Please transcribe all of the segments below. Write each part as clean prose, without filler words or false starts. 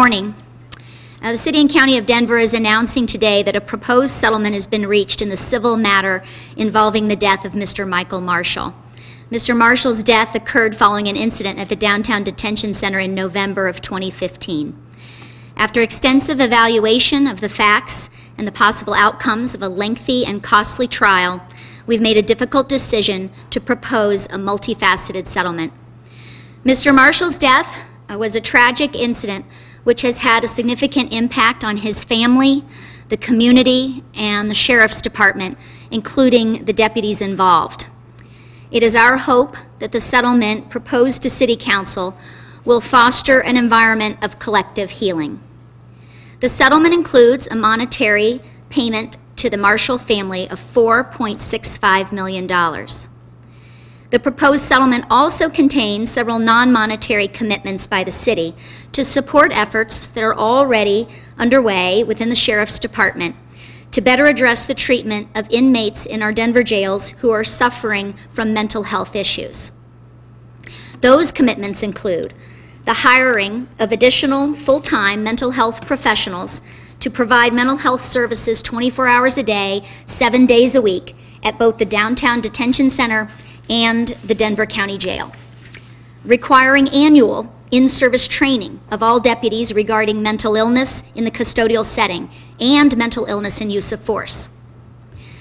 Morning. The City and County of Denver is announcing today that a proposed settlement has been reached in the civil matter involving the death of Mr. Michael Marshall. Mr. Marshall's death occurred following an incident at the Downtown Detention Center in November of 2015. After extensive evaluation of the facts and the possible outcomes of a lengthy and costly trial, we've made a difficult decision to propose a multifaceted settlement. Mr. Marshall's death was a tragic incident which has had a significant impact on his family, the community, and the Sheriff's Department, including the deputies involved. It is our hope that the settlement proposed to City Council will foster an environment of collective healing. The settlement includes a monetary payment to the Marshall family of $4.65 million. The proposed settlement also contains several non-monetary commitments by the city to support efforts that are already underway within the Sheriff's Department to better address the treatment of inmates in our Denver jails who are suffering from mental health issues. Those commitments include the hiring of additional full-time mental health professionals to provide mental health services 24 hours a day, 7 days a week at both the Downtown Detention Center and the Denver County Jail, requiring annual in-service training of all deputies regarding mental illness in the custodial setting and mental illness and use of force.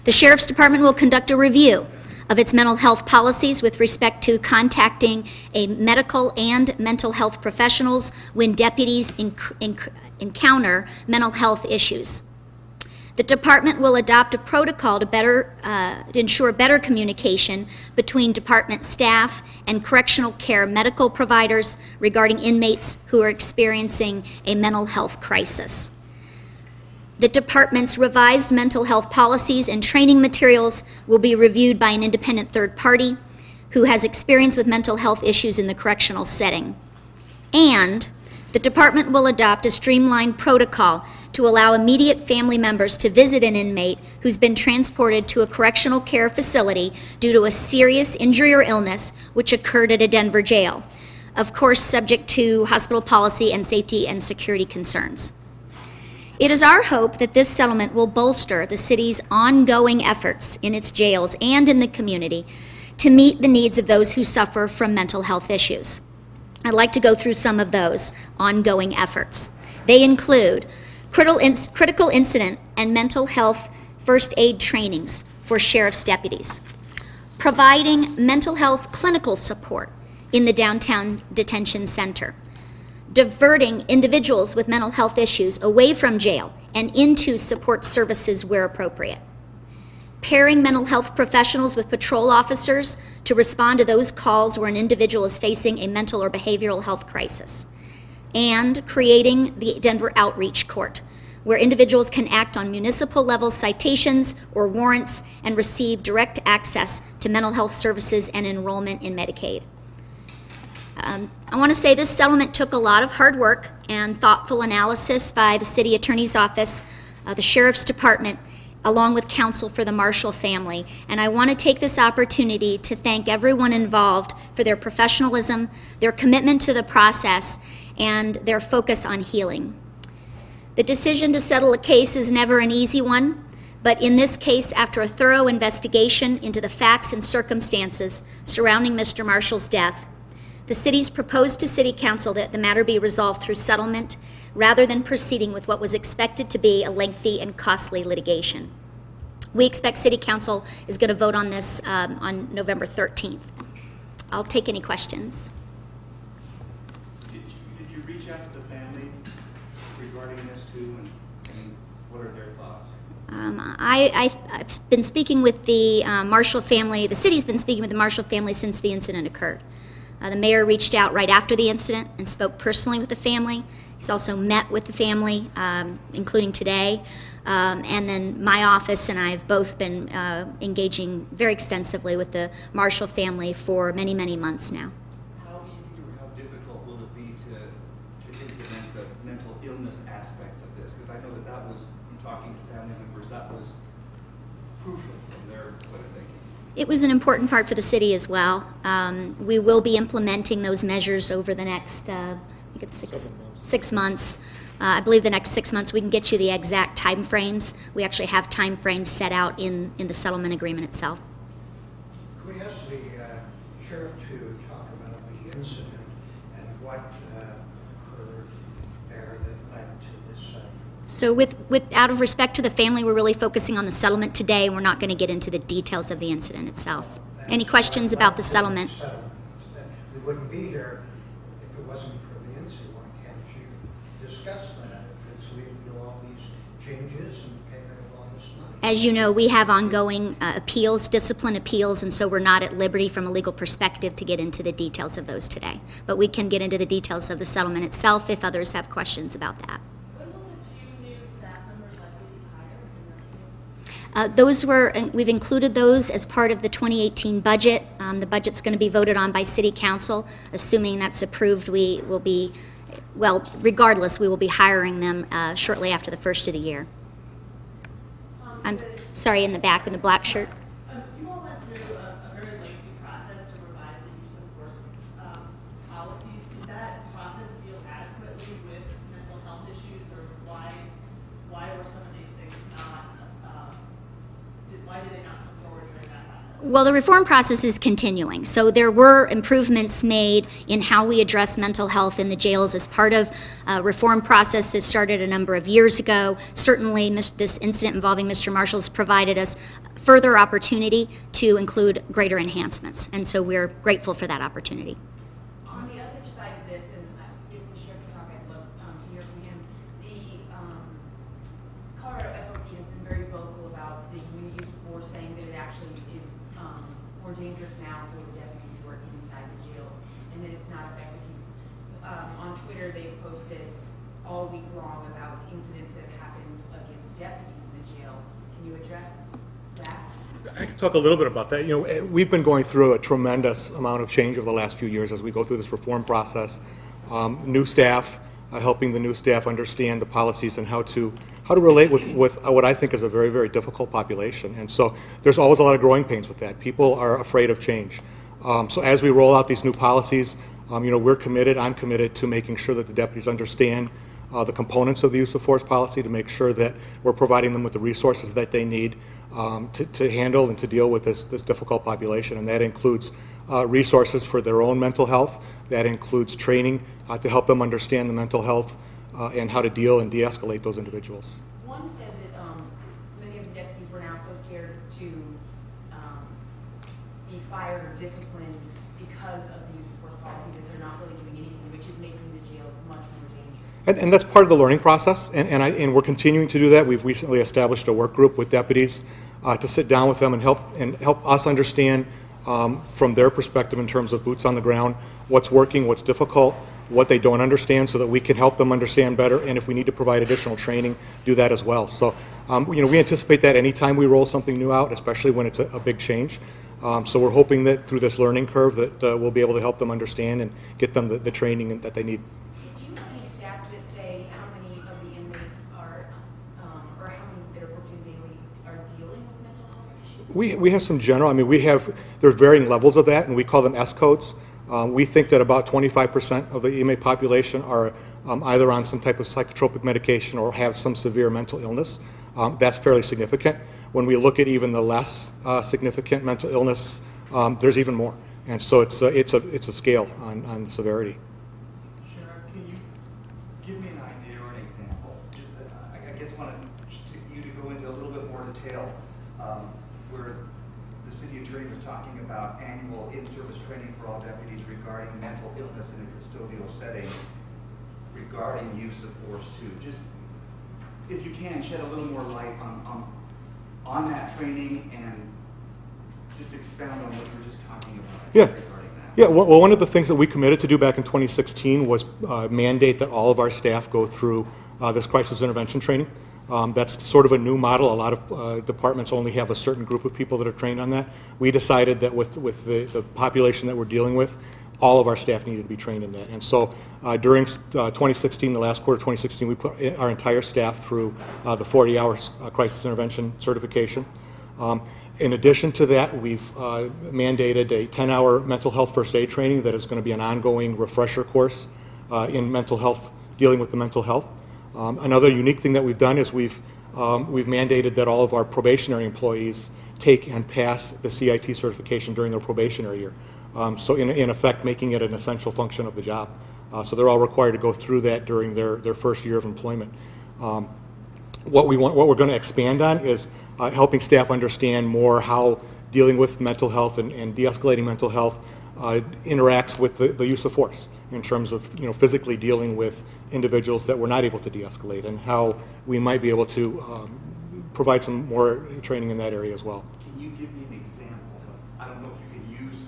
The Sheriff's Department will conduct a review of its mental health policies with respect to contacting a medical and mental health professionals when deputies encounter mental health issues. The department will adopt a protocol to ensure better communication between department staff and correctional care medical providers regarding inmates who are experiencing a mental health crisis. The department's revised mental health policies and training materials will be reviewed by an independent third party who has experience with mental health issues in the correctional setting. And the department will adopt a streamlined protocol to allow immediate family members to visit an inmate who's been transported to a correctional care facility due to a serious injury or illness which occurred at a Denver jail, of course subject to hospital policy and safety and security concerns. It is our hope that this settlement will bolster the city's ongoing efforts in its jails and in the community to meet the needs of those who suffer from mental health issues. I'd like to go through some of those ongoing efforts. They include critical incident and mental health first aid trainings for sheriff's deputies, providing mental health clinical support in the Downtown Detention Center, diverting individuals with mental health issues away from jail and into support services where appropriate, pairing mental health professionals with patrol officers to respond to those calls where an individual is facing a mental or behavioral health crisis, and creating the Denver Outreach Court, where individuals can act on municipal level citations or warrants and receive direct access to mental health services and enrollment in Medicaid. I want to say this settlement took a lot of hard work and thoughtful analysis by the City Attorney's Office, the Sheriff's Department, along with counsel for the Marshall family. And I want to take this opportunity to thank everyone involved for their professionalism, their commitment to the process, and their focus on healing. The decision to settle a case is never an easy one, but in this case, after a thorough investigation into the facts and circumstances surrounding Mr. Marshall's death, the city's proposed to City Council that the matter be resolved through settlement rather than proceeding with what was expected to be a lengthy and costly litigation. We expect City Council is going to vote on this on November 13th. I'll take any questions. Did you reach out to the family regarding this too, and what are their thoughts? I've been speaking with the Marshall family. The city's been speaking with the Marshall family since the incident occurred. The mayor reached out right after the incident and spoke personally with the family. He's also met with the family, including today. And then my office and I have both been engaging very extensively with the Marshall family for many, many months now. How easy or how difficult will it be to implement the mental illness aspects of this? Because I know that was, from talking to family members, that was crucial from their point of thinking. It was an important part for the city as well. We will be implementing those measures over the next, I think it's 6 months. I believe the next 6 months. We can get you the exact time frames. We actually have time frames set out in the settlement agreement itself. Could we ask the sheriff to talk about the incident and what occurred there that led to this? So out of respect to the family, we're really focusing on the settlement today, and we're not going to get into the details of the incident itself. Any questions about the settlement? We wouldn't be here if it wasn't for the incident. Why can't you discuss that if it's leading to all these changes and payment of all this money? As you know, we have ongoing appeals, discipline appeals, and so we're not at liberty from a legal perspective to get into the details of those today. But we can get into the details of the settlement itself if others have questions about that. We've included those as part of the 2018 budget. The budget's going to be voted on by City Council. Assuming that's approved, we will be, well, regardless, we will be hiring them shortly after the first of the year. I'm sorry, in the back, in the black shirt. You all went through a very lengthy process to revise the use of force policies. Did that process deal adequately with mental health issues, or why were some of these things not? Why did they not come forward during that process? Well, the reform process is continuing. So there were improvements made in how we address mental health in the jails as part of a reform process that started a number of years ago. Certainly, this incident involving Mr. Marshall's provided us further opportunity to include greater enhancements. And so we're grateful for that opportunity. On the other side of this, and if the sheriff can talk, I'd love to hear from him. The Colorado FOP has been very vocal about the new use of force, saying that it actually is more dangerous now for the deputies who are inside the jails, and that it's not effective. On Twitter, they've posted all week long about incidents that have happened against deputies in the jail. Can you address that? I can talk a little bit about that. You know, we've been going through a tremendous amount of change over the last few years as we go through this reform process. New staff, helping the new staff understand the policies and how to relate with what I think is a very, very difficult population. And so there's always a lot of growing pains with that. People are afraid of change. So as we roll out these new policies, you know, I'm committed to making sure that the deputies understand the components of the use of force policy, to make sure that we're providing them with the resources that they need to handle and to deal with this difficult population. And that includes resources for their own mental health. That includes training to help them understand the mental health and how to deal and de-escalate those individuals. One said that many of the deputies were now so scared to be fired or disciplined because of the use of force policy that they're not really doing anything, which is making the jails much more dangerous. And that's part of the learning process, and we're continuing to do that. We've recently established a work group with deputies to sit down with them and help us understand from their perspective in terms of boots on the ground, what's working, what's difficult, what they don't understand, so that we can help them understand better, and if we need to provide additional training, do that as well. So, you know, we anticipate that anytime we roll something new out, especially when it's a big change. So we're hoping that through this learning curve that we'll be able to help them understand and get them the training that they need. Do you have any stats that say how many of the inmates are, or how many that are booked in daily are dealing with mental health issues? We have some general, I mean, there's varying levels of that, and we call them S codes. We think that about 25% of the inmate population are either on some type of psychotropic medication or have some severe mental illness. That's fairly significant. When we look at even the less significant mental illness, there's even more. And so it's a scale on the severity. Sheriff, can you give me an idea or an example? Just, I guess I wanted you to go into a little bit more detail where the city attorney was talking about annual in-service training for all deputies regarding mental illness in a custodial setting, regarding use of force too. Just, if you can, shed a little more light on that training and just expound on what you were just talking about. Yeah. Regarding that. Yeah, well, one of the things that we committed to do back in 2016 was mandate that all of our staff go through this crisis intervention training. That's sort of a new model. A lot of departments only have a certain group of people that are trained on that. We decided that with the population that we're dealing with, all of our staff needed to be trained in that. And so during 2016, the last quarter of 2016, we put our entire staff through the 40-hour crisis intervention certification. In addition to that, we've mandated a 10-hour mental health first aid training that is going to be an ongoing refresher course in mental health dealing with the mental health. Another unique thing that we've done is we've mandated that all of our probationary employees take and pass the CIT certification during their probationary year. So in effect, making it an essential function of the job. So they're all required to go through that during their first year of employment. What we're going to expand on is helping staff understand more how dealing with mental health and de-escalating mental health interacts with the use of force in terms of physically dealing with individuals that we're not able to de-escalate, and how we might be able to provide some more training in that area as well. Can you give me an example? I don't know if you can use,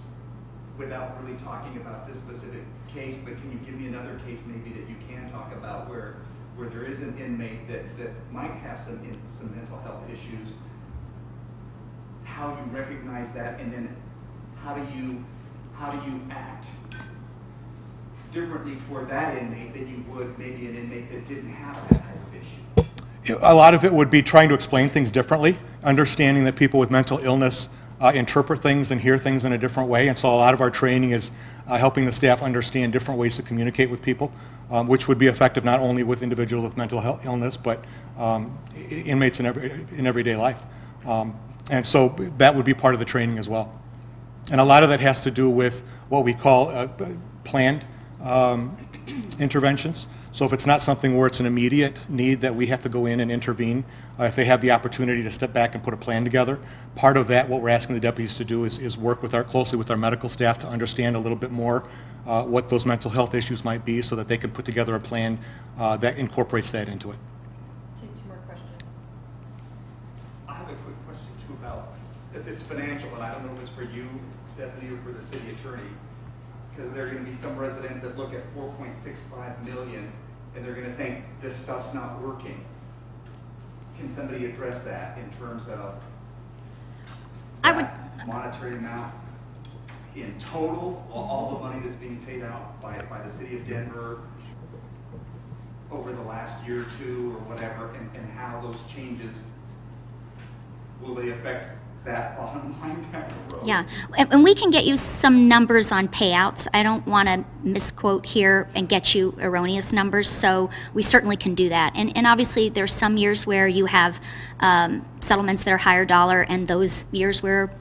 without really talking about this specific case, but can you give me another case maybe that you can talk about where there is an inmate that might have some mental health issues, how you recognize that, and then how do you act differently toward that inmate than you would maybe an inmate that didn't have that type of issue? A lot of it would be trying to explain things differently, understanding that people with mental illness interpret things and hear things in a different way, and so a lot of our training is helping the staff understand different ways to communicate with people, which would be effective not only with individuals with mental health illness, but inmates in everyday life. And so that would be part of the training as well. And a lot of that has to do with what we call planned interventions. So if it's not something where it's an immediate need that we have to go in and intervene, if they have the opportunity to step back and put a plan together, part of that, what we're asking the deputies to do is work closely with our medical staff to understand a little bit more what those mental health issues might be, so that they can put together a plan that incorporates that into it. Two more questions. I have a quick question too about if it's financial, and I don't know if it's for you, Stephanie, or for the city attorney, because there are going to be some residents that look at $4.65 million and they're going to think this stuff's not working. Can somebody address that in terms of monetary amount in total, all the money that's being paid out by the city of Denver over the last year or two or whatever, and how those changes, will they affect that bottom line down the road? Yeah, and we can get you some numbers on payouts. I don't want to misquote here and get you erroneous numbers, so we certainly can do that. And obviously there's some years where you have settlements that are higher dollar, and those years where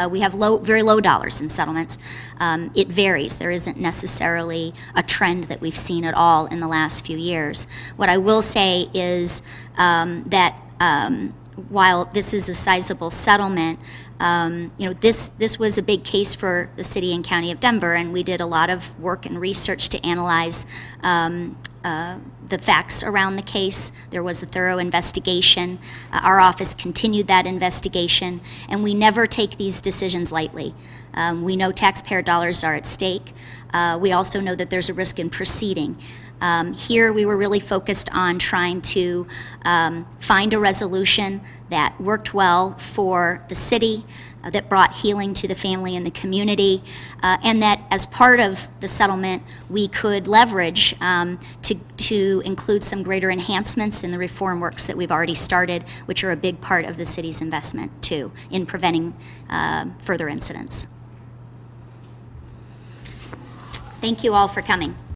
we have very low dollars in settlements. It varies. There isn't necessarily a trend that we've seen at all in the last few years. What I will say is that while this is a sizable settlement, this was a big case for the city and county of Denver, and we did a lot of work and research to analyze the facts around the case. There was a thorough investigation. Our office continued that investigation, and we never take these decisions lightly. We know taxpayer dollars are at stake. We also know that there's a risk in proceeding. Here we were really focused on trying to find a resolution that worked well for the city, that brought healing to the family and the community, and that as part of the settlement we could leverage to include some greater enhancements in the reform works that we've already started, which are a big part of the city's investment too in preventing further incidents. Thank you all for coming.